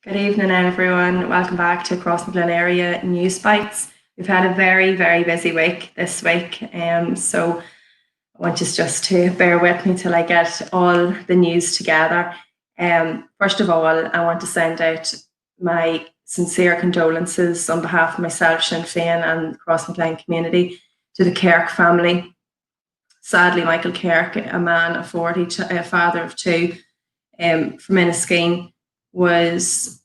Good evening, everyone. Welcome back to Crossmaglen Area News Bites. We've had a very, very busy week this week, so I want you just to bear with me till I get all the news together. First of all, I want to send out my sincere condolences on behalf of myself, Sinn Féin, and the Crossmaglen community to the Kirk family. Sadly, Michael Kirk, a man of 40, a father of two, from Enniskeane, was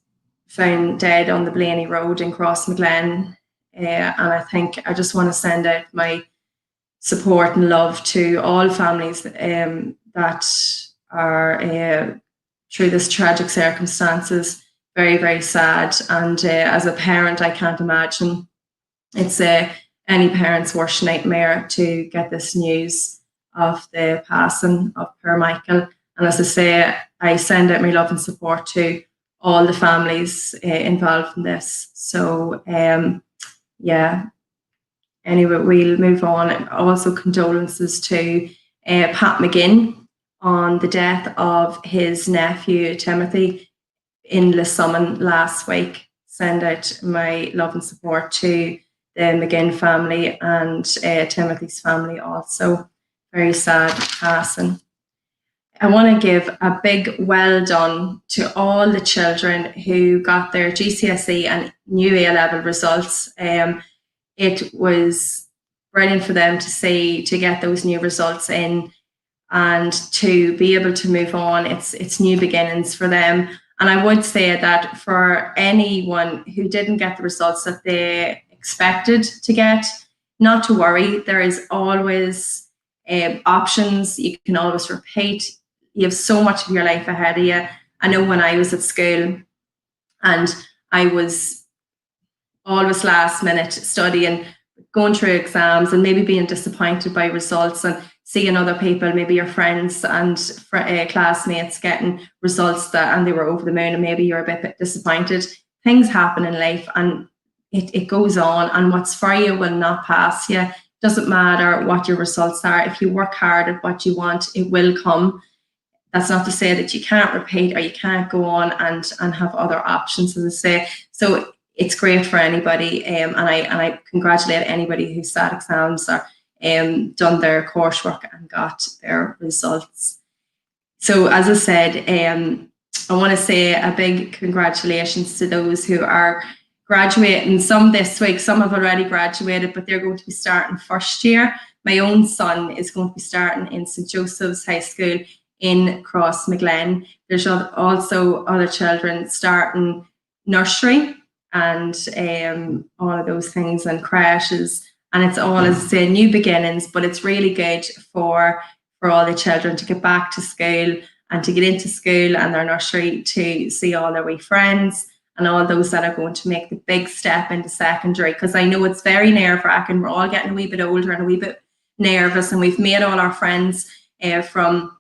found dead on the Blaney Road in Crossmaglen. And I just want to send out my support and love to all families that are through this tragic circumstances. Very, very sad. And as a parent, I can't imagine. It's any parent's worst nightmare to get this news of the passing of poor Michael. And as I say, I send out my love and support to all the families involved in this. So, yeah. Anyway, we'll move on. Also, condolences to Pat McGinn on the death of his nephew, Timothy, in Lissummon last week. Send out my love and support to the McGinn family and Timothy's family also. Very sad passing. I want to give a big well done to all the children who got their GCSE and new A-level results. It was brilliant for them to get those new results in and to be able to move on. It's new beginnings for them. And I would say that for anyone who didn't get the results that they expected to get, not to worry. There is always options. You can always repeat. You have so much of your life ahead of you. I know when I was at school and I was always last minute studying, going through exams and maybe being disappointed by results and seeing other people, maybe your friends and classmates getting results and they were over the moon and maybe you're a bit disappointed. Things happen in life and it goes on, and what's for you will not pass you. Doesn't matter what your results are. If you work hard at what you want, it will come. That's not to say that you can't repeat or you can't go on and have other options, as I say. So it's great for anybody, and I congratulate anybody who sat exams or done their coursework and got their results. So as I said, I want to say a big congratulations to those who are graduating. Some this week, some have already graduated, but they're going to be starting first year. My own son is going to be starting in St. Joseph's High School in Crossmaglen. There's also other children starting nursery and all of those things and crashes. And it's all, as I say, new beginnings, but it's really good for all the children to get back to school and to get into school and their nursery to see all their wee friends and all those that are going to make the big step into secondary. Because I know it's very nerve-wracking. We're all getting a wee bit older and a wee bit nervous, and we've made all our friends from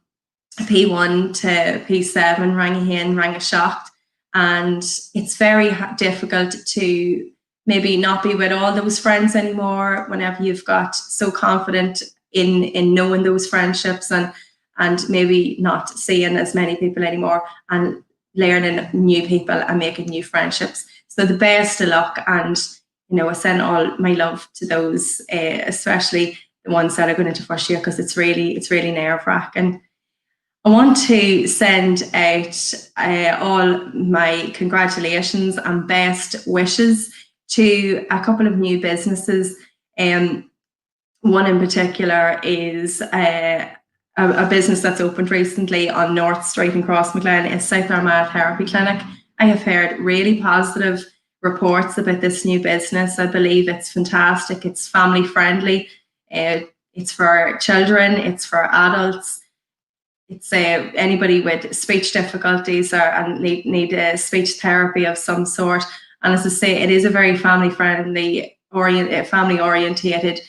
P1 to P7, rang a shocked, and it's very difficult to maybe not be with all those friends anymore whenever you've got so confident in knowing those friendships and maybe not seeing as many people anymore and learning new people and making new friendships. So the best of luck, and I send all my love to those, especially the ones that are going into first year, because it's really nerve-wracking. I want to send out all my congratulations and best wishes to a couple of new businesses. One in particular is a business that's opened recently on North Street in Crossmaglen. It's South Armagh Therapy Clinic. I have heard really positive reports about this new business. I believe it's fantastic. It's family friendly. It's for children. It's for adults. It's anybody with speech difficulties and need speech therapy of some sort. And as I say, it is a very family friendly, family orientated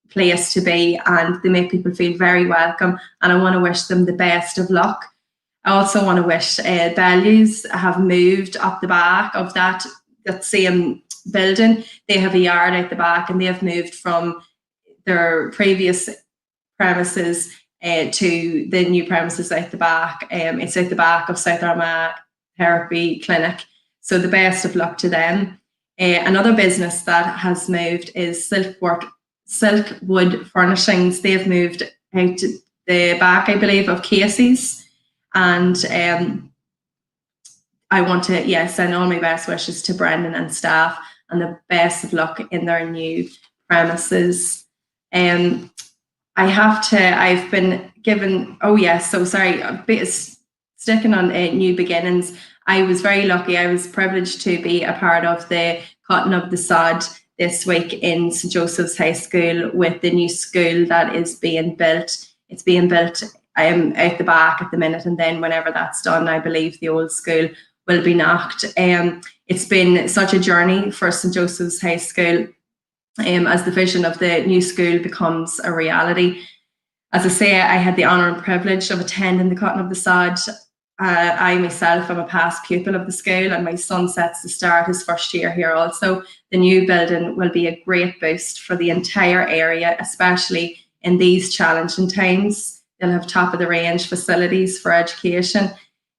place to be, and they make people feel very welcome. And I want to wish them the best of luck. I also want to wish Bellews have moved up the back of that same building. They have a yard out the back, and they have moved from their previous premises to the new premises out the back. It's out the back of South Armagh Therapy Clinic. So the best of luck to them. Another business that has moved is Silkwood Furnishings. They've moved out to the back, I believe, of Casey's. And I want to send all my best wishes to Brendan and staff, and the best of luck in their new premises. I've been given, sticking on new beginnings. I was very lucky. I was privileged to be a part of the cutting of the sod this week in St. Joseph's High School with the new school that is being built. It's being built out the back at the minute, and then whenever that's done, I believe the old school will be knocked. It's been such a journey for St. Joseph's High School as the vision of the new school becomes a reality. As I say, I had the honour and privilege of attending the cutting of the sod. I myself am a past pupil of the school, and my son sets to start his first year here also. The new building will be a great boost for the entire area, especially in these challenging times. They'll have top of the range facilities for education.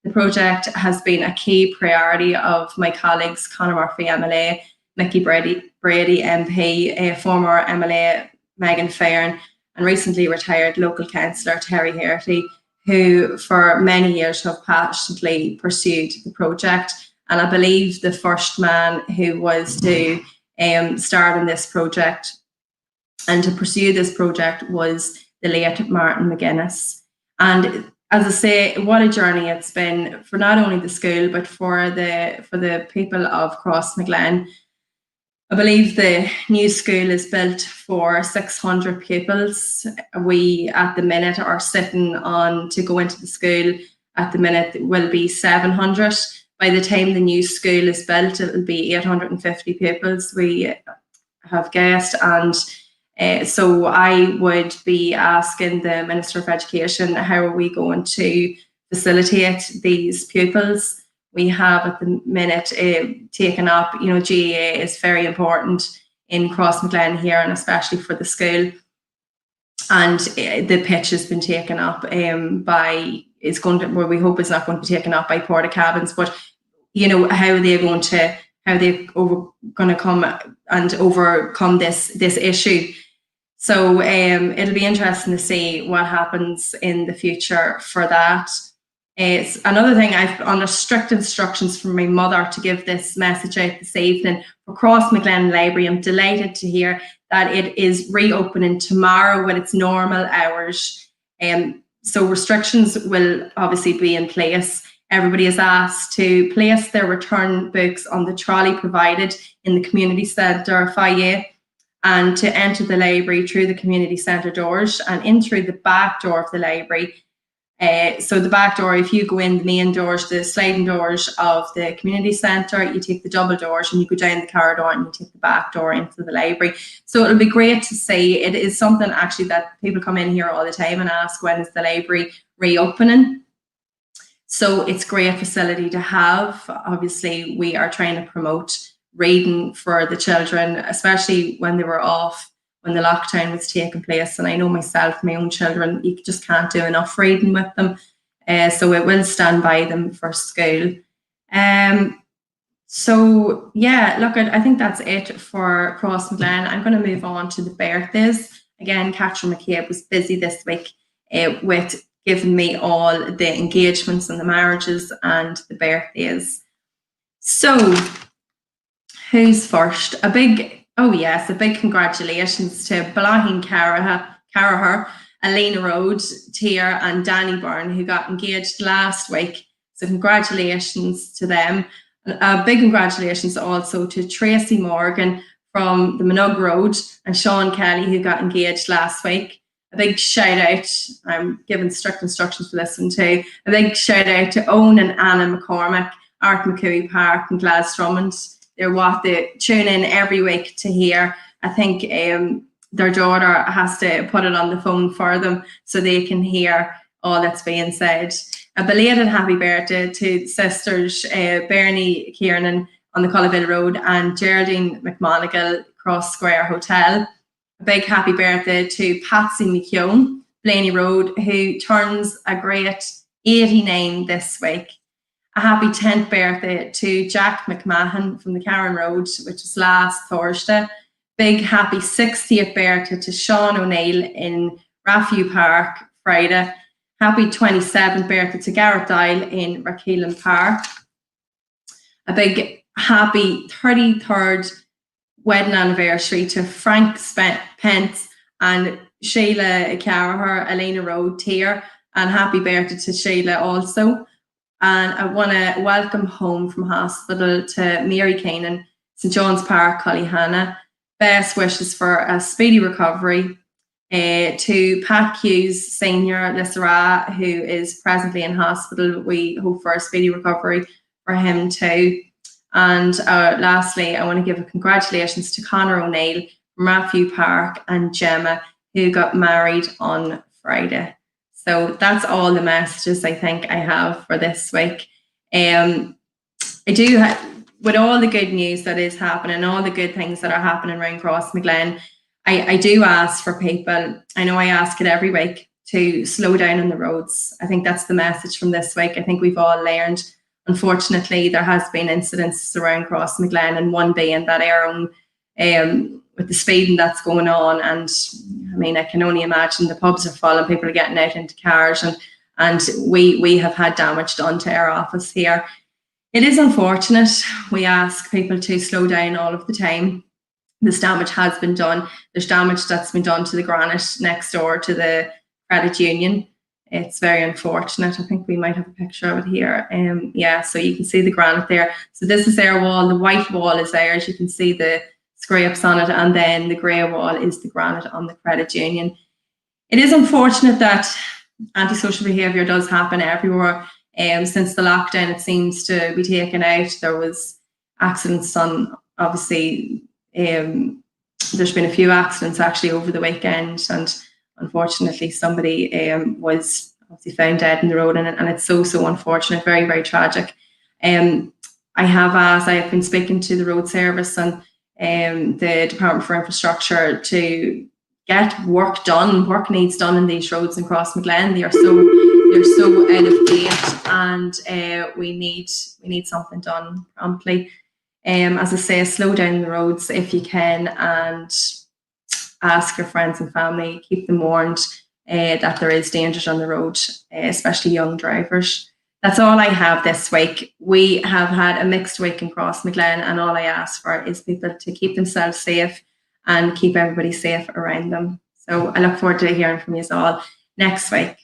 The project has been a key priority of my colleagues, Conor Murphy MLA, Mickey Brady MP, former MLA Megan Fearon, and recently retired local councillor Terry Herty, who for many years have passionately pursued the project. And I believe the first man who was to start on this project and to pursue this project was the late Martin McGuinness. And as I say, what a journey it's been for not only the school, but for the people of Crossmaglen. I believe the new school is built for 600 pupils. We, at the minute, are sitting on, to go into the school, at the minute, will be 700. By the time the new school is built, it will be 850 pupils, we have guessed. And so I would be asking the Minister of Education, how are we going to facilitate these pupils? We have at the minute taken up, GAA is very important in Crossmaglen here, and especially for the school. And the pitch has been taken up we hope it's not going to be taken up by Porta Cabins, but how are they going to come and overcome this issue? So it'll be interesting to see what happens in the future for that. It's another thing, I've under strict instructions from my mother to give this message out this evening for Crossmaglen Library. I'm delighted to hear that it is reopening tomorrow with its normal hours. So restrictions will obviously be in place. Everybody is asked to place their return books on the trolley provided in the community centre foyer, and to enter the library through the community centre doors and in through the back door of the library. So the back door, if you go in the main doors, the sliding doors of the community centre, you take the double doors and you go down the corridor and you take the back door into the library. So it'll be great to see. It is something actually that people come in here all the time and ask, when is the library reopening? So it's a great facility to have. Obviously, we are trying to promote reading for the children, especially when they were off, when the lockdown was taking place. And I know myself, my own children, you just can't do enough reading with them. So it will stand by them for school. So yeah, look, I think that's it for Crossmaglen. I'm going to move on to the birthdays. Again, Catherine McCabe was busy this week with giving me all the engagements and the marriages and the birthdays. So who's first? A big congratulations to Balahin Carraher, Elena Rhodes, Tia and Danny Byrne, who got engaged last week. So congratulations to them. A big congratulations also to Tracy Morgan from the Minug Road and Sean Kelly, who got engaged last week. A big shout out, I'm giving strict instructions for this one too. A big shout out to Owen and Anna McCormick, Art McCooey Park and Glasdrummond. They're what they tune in every week to hear. I think their daughter has to put it on the phone for them so they can hear all that's being said. A belated happy birthday to sisters Bernie Kiernan on the Cullaville Road and Geraldine McMonigal, Cross Square Hotel. A big happy birthday to Patsy McKeown, Blaney Road, who turns a great 89 this week. A happy 10th birthday to Jack McMahon from the Karen Road, which was last Thursday. Big happy 60th birthday to Sean O'Neill in Rathview Park, Friday. Happy 27th birthday to Gareth Dial in Rakeelan Park. A big happy 33rd wedding anniversary to Frank Pence and Sheila Carraher, Elena Road, Tier, and happy birthday to Sheila also. And I want to welcome home from hospital to Mary Keenan, St John's Park, Cullyhanna. Best wishes for a speedy recovery. To Pat Hughes Senior Lissera, who is presently in hospital. We hope for a speedy recovery for him too. And lastly, I want to give a congratulations to Conor O'Neill from Rathview Park and Gemma, who got married on Friday. So that's all the messages I think I have for this week. I do, with all the good news that is happening, all the good things that are happening around Crossmaglen, I do ask for people, I know I ask it every week, to slow down on the roads. I think that's the message from this week. I think we've all learned, unfortunately, there has been incidents around Crossmaglen, and one being that Aaron, with the speeding that's going on. And I mean, I can only imagine the pubs are full and people are getting out into cars, and we have had damage done to our office here. It is unfortunate. We ask people to slow down all of the time. This damage has been done. There's damage that's been done to the granite next door to the credit union. It's very unfortunate. I think we might have a picture of it here. Yeah, so you can see the granite there. So this is our wall. The white wall is ours. You can see the scrapes on it, and then the grey wall is the granite on the credit union. It is unfortunate that antisocial behaviour does happen everywhere. Since the lockdown, it seems to be taken out. There was accidents on, obviously, there's been a few accidents actually over the weekend, and unfortunately somebody was obviously found dead in the road, and it's so unfortunate, very, very tragic. I have been speaking to the road service and the Department for Infrastructure to get work done. Work needs done in these roads in Crossmaglen. They're so out of date, and we need something done promptly. As I say, slow down the roads if you can, and ask your friends and family, keep them warned that there is dangers on the road, especially young drivers. That's all I have this week. We have had a mixed week in Crossmaglen, and all I ask for is people to keep themselves safe and keep everybody safe around them. So I look forward to hearing from you all next week.